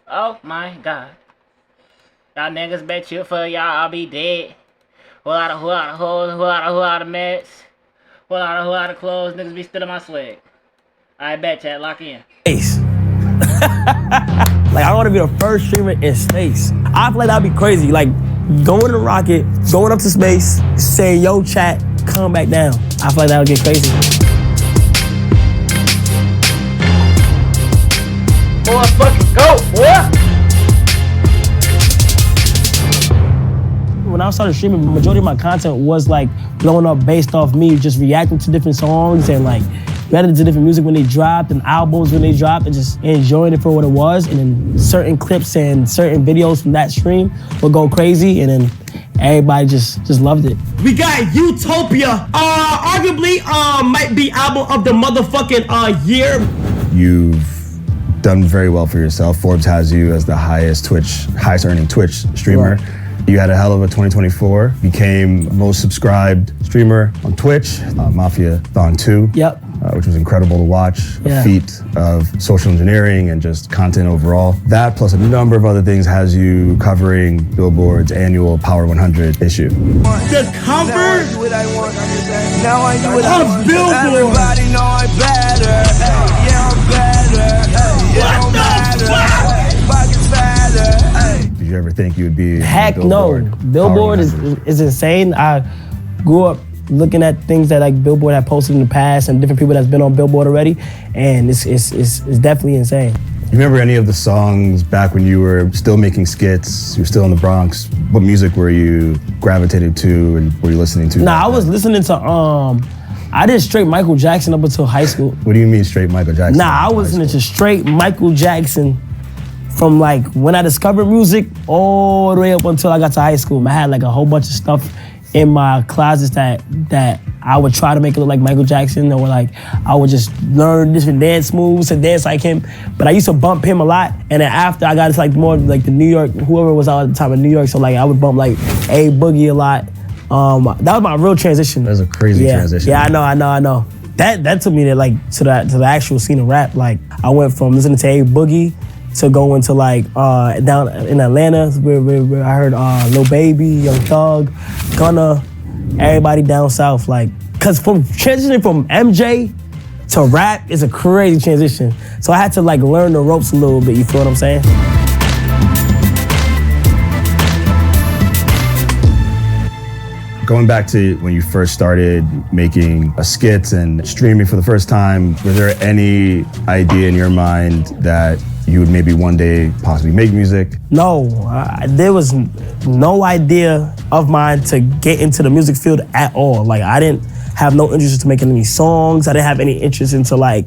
Oh my god. Y'all niggas bet you for y'all I'll be dead. Whole lot of meds. Whole lot of clothes. Niggas be stealing my swag. I bet chat, lock in. Space. Like I want to be the first streamer in space. I feel like that'd be crazy. Like going to rocket, going up to space, saying yo chat, come back down. I feel like that would get crazy. Boy, fucking go, boy! When I started streaming, the majority of my content was like blowing up based off me just reacting to different songs and like reacting to different music when they dropped and albums when they dropped and just enjoying it for what it was. And then certain clips and certain videos from that stream would go crazy and then everybody just loved it. We got Utopia, arguably might be album of the motherfucking year. You've done very well for yourself. Forbes has you as the highest earning Twitch streamer. Right. You had a hell of a 2024, became most subscribed streamer on Twitch, Mafia-thon 2, yep. Which was incredible to watch, a feat of social engineering and just content overall. That plus a number of other things has you covering Billboard's annual Power 100 issue. The cover of Billboard. Everybody know I'm better. Yeah, I'm better. What the fuck? Did you ever think you would be Heck Billboard? No. Billboard is insane. I grew up looking at things that like Billboard had posted in the past and different people that's been on Billboard already, and it's definitely insane. You remember any of the songs back when you were still making skits, you were still in the Bronx? What music were you gravitated to and were you listening to? Nah, I was listening to, I did straight Michael Jackson up until high school. What do you mean straight Michael Jackson? Nah, I was listening to straight Michael Jackson from like when I discovered music all the way up until I got to high school. I had like a whole bunch of stuff in my closets that I would try to make it look like Michael Jackson, or like I would just learn different dance moves and dance like him. But I used to bump him a lot, and then after I got into like more like the New York, whoever was out at the time in New York, so like I would bump like A Boogie a lot. That was my real transition. That was a crazy transition. Yeah, I know. That took me to like to the actual scene of rap. Like I went from listening to A Boogie to going to like down in Atlanta where I heard Lil Baby, Young Thug, Gunna, everybody down south. Like, cause from transitioning from MJ to rap is a crazy transition. So I had to like learn the ropes a little bit. You feel what I'm saying? Going back to when you first started making skits and streaming for the first time, was there any idea in your mind that you would maybe one day possibly make music? No, there was no idea of mine to get into the music field at all. Like I didn't have no interest into making any songs. I didn't have any interest into like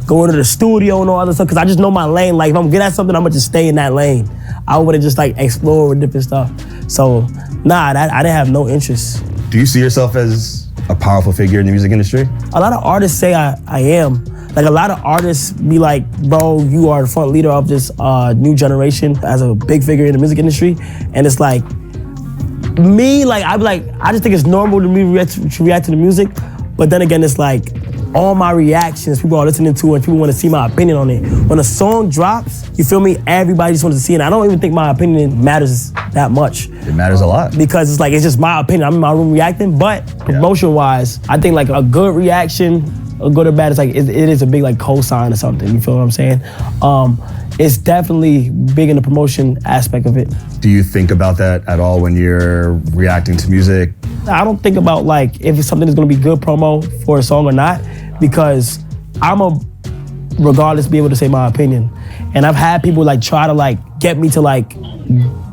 going to the studio and all other stuff, because I just know my lane. Like if I'm good at something, I'm gonna just stay in that lane. I wouldn't just like explore with different stuff. So nah, I didn't have no interest. Do you see yourself as a powerful figure in the music industry? A lot of artists say I am. Like a lot of artists be like, bro, you are the front leader of this new generation as a big figure in the music industry. And it's like, me, like, I be like, I just think it's normal to me to react to the music. But then again, it's like, all my reactions, people are listening to and people want to see my opinion on it. When a song drops, you feel me? Everybody just wants to see it. And I don't even think my opinion matters that much. It matters a lot. Because it's like, it's just my opinion. I'm in my room reacting. But promotion-wise, I think like a good reaction, a good or bad, it's like, it is a big like cosign or something. You feel what I'm saying? It's definitely big in the promotion aspect of it. Do you think about that at all when you're reacting to music? I don't think about like if something is gonna be good promo for a song or not, because regardless be able to say my opinion. And I've had people like try to like get me to like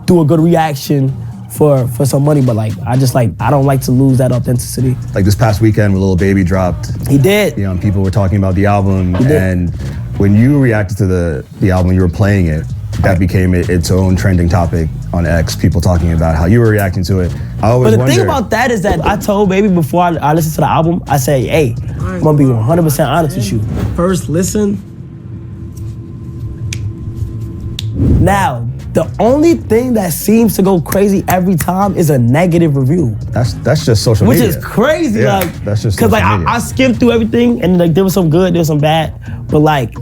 do a good reaction for some money, but like I don't like to lose that authenticity. Like this past weekend when Lil Baby dropped. He did. You know, and people were talking about the album, and when you reacted to the album, you were playing it, that became its own trending topic on X, people talking about how you were reacting to it. I always But the thing about that is that I told Baby before I listened to the album, I say, hey, I'm gonna be 100% honest with you. First listen. Now, the only thing that seems to go crazy every time is a negative review. That's just social media. Which is crazy, yeah, like, that's just because like I skimmed through everything and like there was some good, there was some bad, but like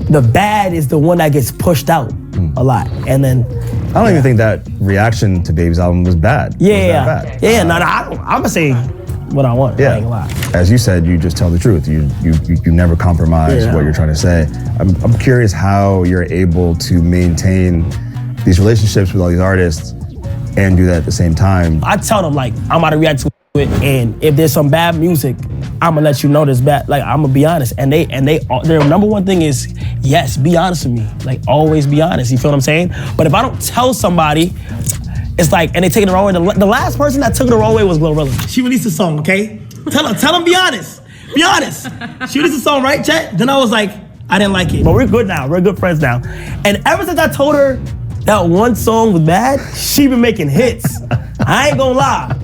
the bad is the one that gets pushed out. a lot. And then I don't even think that reaction to Baby's album was bad. yeah, Was that bad? yeah. No, I'm gonna say what I want. I ain't gonna lie. As you said, you just tell the truth. You never compromise what you're trying to say. I'm curious how you're able to maintain these relationships with all these artists and do that at the same time. I tell them like I'm about to react to it, and if there's some bad music, I'm gonna let you know there's bad. Like I'm gonna be honest, and their number one thing is yes, be honest with me. Like always be honest. You feel what I'm saying? But if I don't tell somebody, it's like, and they take it the wrong way. The last person that took it the wrong way was Glorilla. She released a song, okay? Tell them be honest. Be honest. She released a song, right, Chet? Then I was like, I didn't like it. But we're good now. We're good friends now. And ever since I told her that one song was bad, she been making hits. I ain't gonna lie.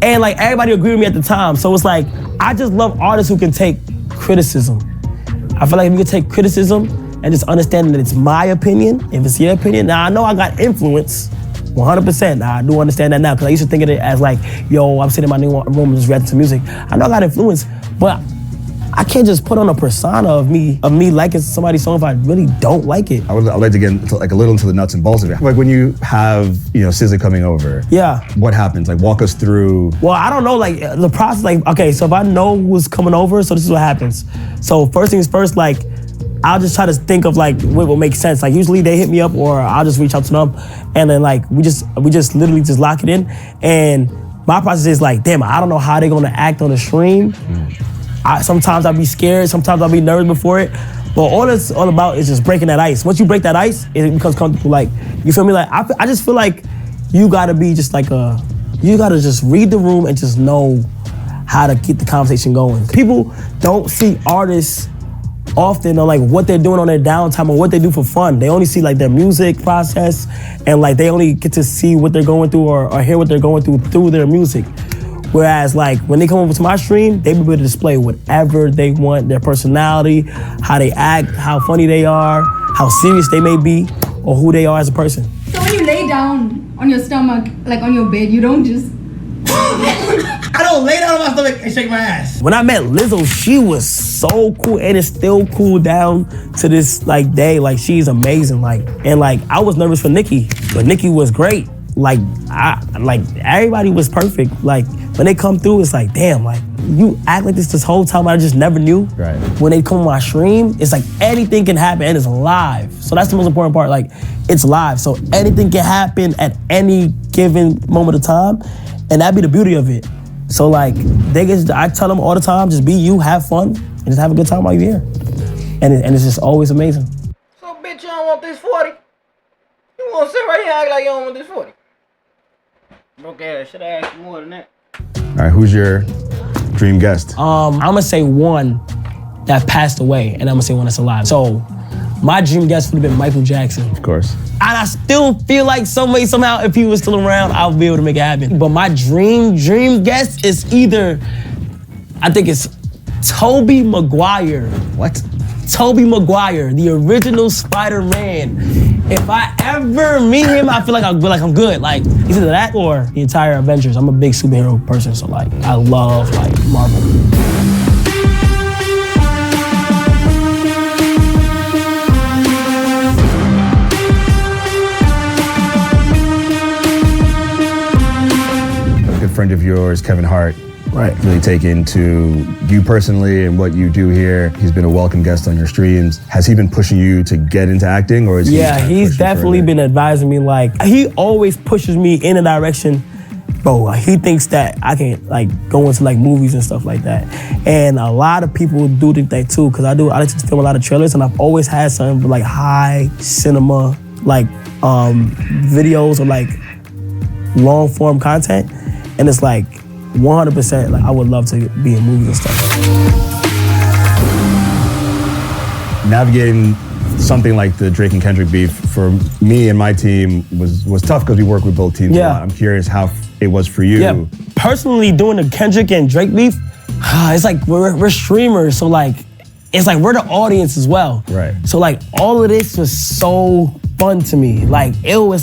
And like everybody agreed with me at the time. So it's like, I just love artists who can take criticism. I feel like if you can take criticism and just understand that it's my opinion, if it's your opinion, now I know I got influence, 100%. Now I do understand that now, because I used to think of it as like, yo, I'm sitting in my new room and just reacting to music. I know I got influence, but I can't just put on a persona of me liking somebody's song if I really don't like it. I'd like to get into, like a little into the nuts and bolts of it. Like when you have, SZA coming over. Yeah. What happens? Like walk us through. Well, I don't know, like the process, like, okay, so if I know who's coming over, so this is what happens. So first things first, like, I'll just try to think of like what will make sense. Like usually they hit me up or I'll just reach out to them, and then like we just literally just lock it in. And my process is like, damn, I don't know how they're gonna act on the stream. Sometimes I'll be scared, sometimes I'll be nervous before it. But all it's all about is just breaking that ice. Once you break that ice, it becomes comfortable. Like, you feel me? Like, I just feel like you gotta be just like you gotta just read the room and just know how to keep the conversation going. People don't see artists often on like what they're doing on their downtime or what they do for fun. They only see like their music process, and like they only get to see what they're going through or hear what they're going through their music. Whereas like when they come over to my stream, they be able to display whatever they want, their personality, how they act, how funny they are, how serious they may be, or who they are as a person. So when you lay down on your stomach, like on your bed, you don't just... I don't lay down on my stomach and shake my ass. When I met Lizzo, she was so cool, and it's still cool down to this like day. Like she's amazing. And I was nervous for Nicki, but Nicki was great. Like everybody was perfect. Like when they come through, it's like, damn, like you act like this whole time. I just never knew. Right. When they come on my stream, it's like anything can happen, and it's live. So that's the most important part. Like it's live, so anything can happen at any given moment of time, and that'd be the beauty of it. So like I tell them all the time, just be you, have fun, and just have a good time while you're here. And it's just always amazing. So bitch, you don't want this 40? You wanna sit right here and act like you don't want this 40? Okay, should I ask you more than that? All right, who's your dream guest? I'm gonna say one that passed away, and I'm gonna say one that's alive. So my dream guest would have been Michael Jackson. Of course. And I still feel like some way, somehow, if he was still around, I would be able to make it happen. But my dream guest is either, I think it's Tobey Maguire. What? Tobey Maguire, the original Spider-Man. If I ever meet him, I feel like I'm good. Like, it's either that or the entire Avengers. I'm a big superhero person, so like, I love like Marvel. A good friend of yours, Kevin Hart, really taken to you personally and what you do here. He's been a welcome guest on your streams. Has he been pushing you to get into acting, or is he? Yeah, he's definitely been advising me. Like, he always pushes me in a direction. Bro, he thinks that I can like go into like movies and stuff like that. And a lot of people do think that too, because I like to film a lot of trailers, and I've always had something for like high cinema, like videos or like long form content. And it's like 100%, like I would love to be in movies and stuff. Navigating something like the Drake and Kendrick beef for me and my team was tough because we work with both teams a lot. I'm curious how it was for you. Yeah, personally doing the Kendrick and Drake beef, it's like we're streamers, so like it's like we're the audience as well. Right. So like all of this was so fun to me. Like we'll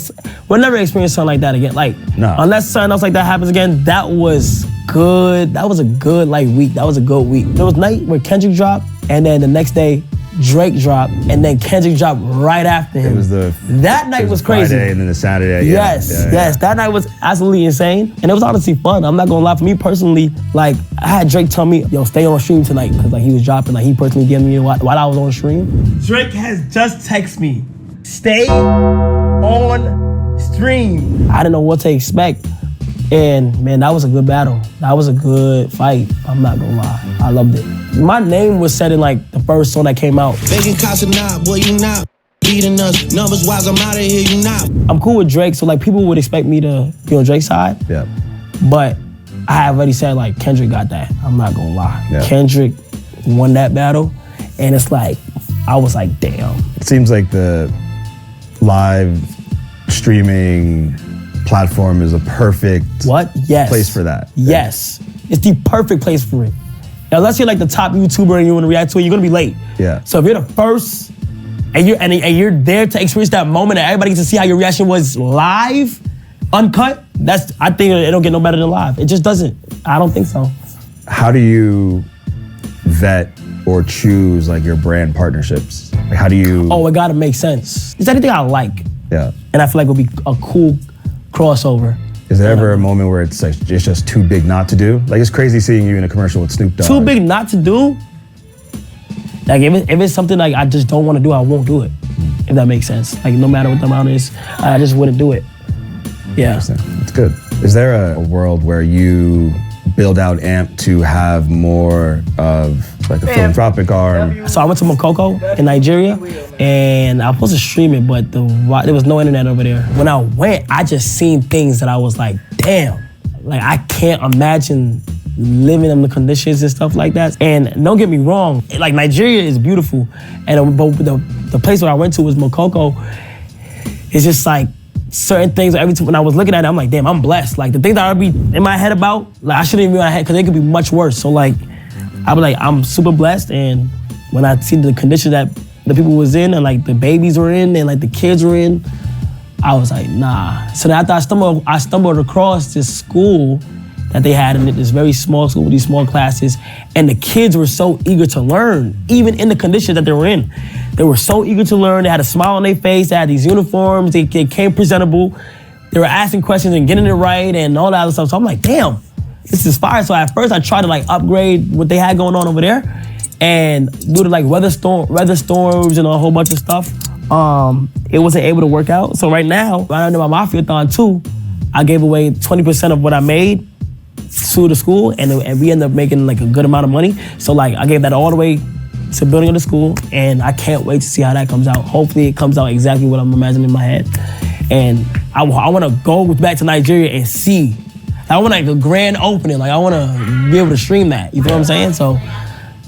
never experience something like that again. Like unless something else like that happens again, that was good. That was a good like week. That was a good week. There was night where Kendrick dropped, and then the next day Drake dropped, and then Kendrick dropped right after him. It was that night was crazy. Friday and then the Saturday. Yes. That night was absolutely insane, and it was honestly fun. I'm not gonna lie. For me personally, like I had Drake tell me, "Yo, stay on stream tonight," because like he was dropping. Like he personally gave me while I was on stream. Drake has just texted me, "Stay on stream." I didn't know what to expect. And man, that was a good battle. That was a good fight. I'm not gonna lie. I loved it. My name was said in like the first song that came out. Begging Casa not, boy, you not beating us. Numbers wise, I'm out of here, you not. I'm cool with Drake, so like people would expect me to be on Drake's side. Yeah. But I already said like Kendrick got that. I'm not gonna lie. Yeah. Kendrick won that battle, and it's like I was like, damn. It seems like the live streaming platform is a perfect place for that. Yes. It's the perfect place for it. Now, unless you're like the top YouTuber and you want to react to it, you're gonna be late. Yeah. So if you're the first and you're there to experience that moment and everybody gets to see how your reaction was live, uncut, I think it don't get no better than live. It just doesn't. I don't think so. How do you vet or choose like your brand partnerships? Like how do you? Oh, it gotta make sense. It's anything I like. Yeah. And I feel like it would be a cool crossover. Is there ever a moment where it's like it's just too big not to do? Like it's crazy seeing you in a commercial with Snoop Dogg. Too big not to do? Like if it's something like I just don't want to do, I won't do it. If that makes sense. Like no matter what the amount is, I just wouldn't do it. Yeah. That's good. Is there a world where you build out AMP to have more of like a philanthropic arm? So I went to Makoko in Nigeria, and I was supposed to stream it, but there was no internet over there. When I went, I just seen things that I was like, damn. Like I can't imagine living in the conditions and stuff like that. And don't get me wrong, like Nigeria is beautiful, and the place where I went to was Makoko. It's just like certain things. Every time when I was looking at it, I'm like, damn, I'm blessed. Like the things that I would be in my head about, like I shouldn't even be in my head because they could be much worse. So like, I be like, I'm super blessed, and when I see the condition that the people was in, and like the babies were in, and like the kids were in, I was like, nah. So then after I stumbled across this school that they had in it, this very small school with these small classes, and the kids were so eager to learn, even in the condition that they were in. They were so eager to learn. They had a smile on their face. They had these uniforms. They came presentable. They were asking questions and getting it right and all that other stuff. So I'm like, damn, this is fire. So at first I tried to like upgrade what they had going on over there, and due to like weather storms and a whole bunch of stuff, it wasn't able to work out. So right now, I know my Mafia-thon too, I gave away 20% of what I made to the school, and we ended up making like a good amount of money. So like I gave that all the way to building of the school, and I can't wait to see how that comes out. Hopefully it comes out exactly what I'm imagining in my head. And I want to go back to Nigeria and see. I want like a grand opening. Like I want to be able to stream that. You know what I'm saying? So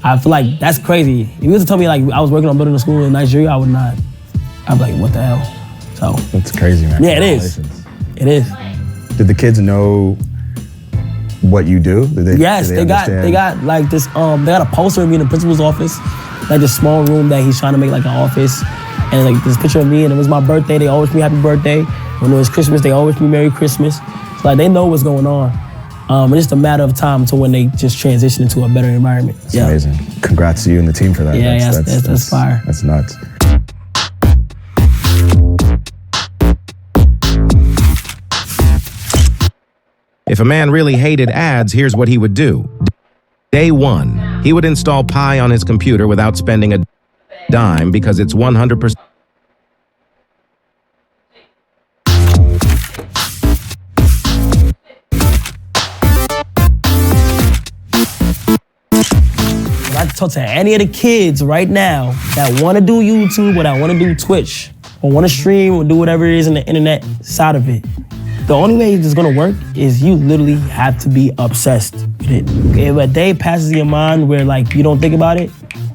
I feel like that's crazy. If you was to tell me like I was working on building a school in Nigeria, I would not. I'd be like, what the hell? So that's crazy, man. Yeah, it is. It is. Did the kids know what you do? Yes, they got like this. They got a poster of me in the principal's office, like this small room that he's trying to make like an office, and like this picture of me. And it was my birthday. They always wish me happy birthday. When it was Christmas, they always wish me Merry Christmas. So like they know what's going on. It's just a matter of time to when they just transition into a better environment. That's amazing. Congrats to you and the team for that. Yeah, that's fire. That's nuts. If a man really hated ads, here's what he would do. Day one, he would install Pi on his computer without spending a dime because it's 100%. I talk to any of the kids right now that want to do YouTube or that want to do Twitch or want to stream or do whatever it is in the internet side of it. The only way it's gonna work is you literally have to be obsessed with it. If a day passes your mind where like you don't think about it,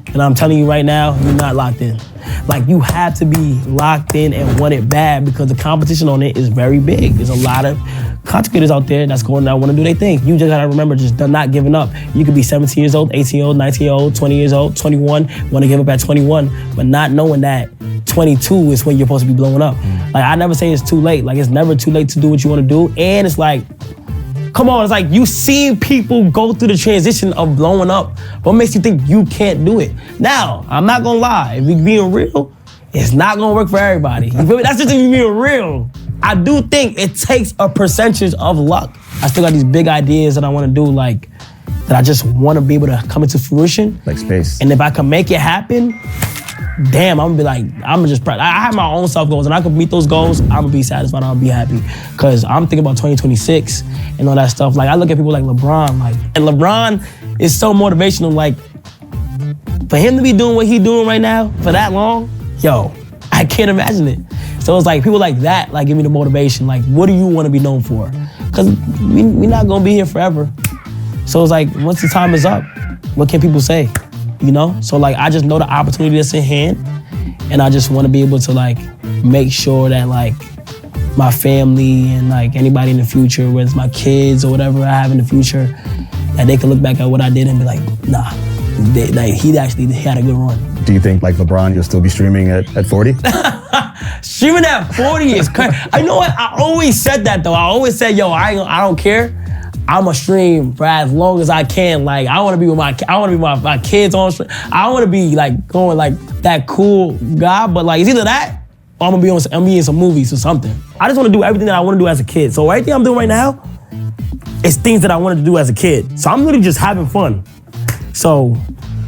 and I'm telling you right now, you're not locked in. Like you have to be locked in and want it bad because the competition on it is very big. There's a lot of content creators out there that's going out want to do their thing. You just gotta remember, just not giving up. You could be 17 years old, 18 years old, 19 years old, 20 years old, 21, want to give up at 21, but not knowing that 22 is when you're supposed to be blowing up. Like I never say it's too late. Like it's never too late to do what you want to do. And it's like, Come on, it's like you seen people go through the transition of blowing up. What makes you think you can't do it? Now, I'm not gonna lie, if you're being real, it's not gonna work for everybody. You feel me? That's just if you're being real. I do think it takes a percentage of luck. I still got these big ideas that I wanna do, like, that I just wanna be able to come into fruition. Like space. And if I can make it happen, damn, I'm gonna be like, I'm gonna just, I have my own self goals and I can meet those goals, I'm gonna be satisfied, I'm gonna be happy. Cause I'm thinking about 2026 and all that stuff. Like I look at people like LeBron, like, and LeBron is so motivational, like, for him to be doing what he's doing right now for that long, yo, I can't imagine it. So it's like people like that, like give me the motivation, like what do you wanna be known for? Cause we're not gonna be here forever. So it's like, once the time is up, what can people say? You know? So like, I just know the opportunity that's in hand and I just wanna be able to like, make sure that like, my family and like anybody in the future, whether it's my kids or whatever I have in the future, that they can look back at what I did and be like, nah, he actually had a good run. Do you think like LeBron, you'll still be streaming at 40? Streaming at 40 is crazy. You know what? I always said that though. I always said, yo, I don't care. I'ma stream for as long as I can. Like I wanna be with my kids on stream. I wanna be like going like that cool guy, but like it's either that or I'm gonna be in some movies or something. I just wanna do everything that I wanna do as a kid. So everything I'm doing right now is things that I wanted to do as a kid. So I'm literally just having fun. So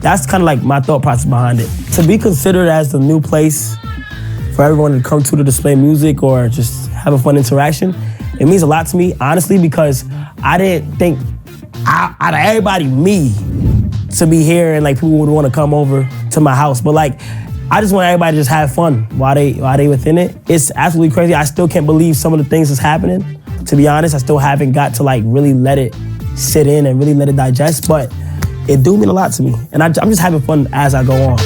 that's kind of like my thought process behind it. To be considered as the new place for everyone to come to display music or just have a fun interaction, it means a lot to me, honestly, because I didn't think out of everybody, me, to be here and like people would want to come over to my house. But like, I just want everybody to just have fun while they within it. It's absolutely crazy. I still can't believe some of the things that's happening. To be honest, I still haven't got to like really let it sit in and really let it digest, but it do mean a lot to me. And I'm just having fun as I go on.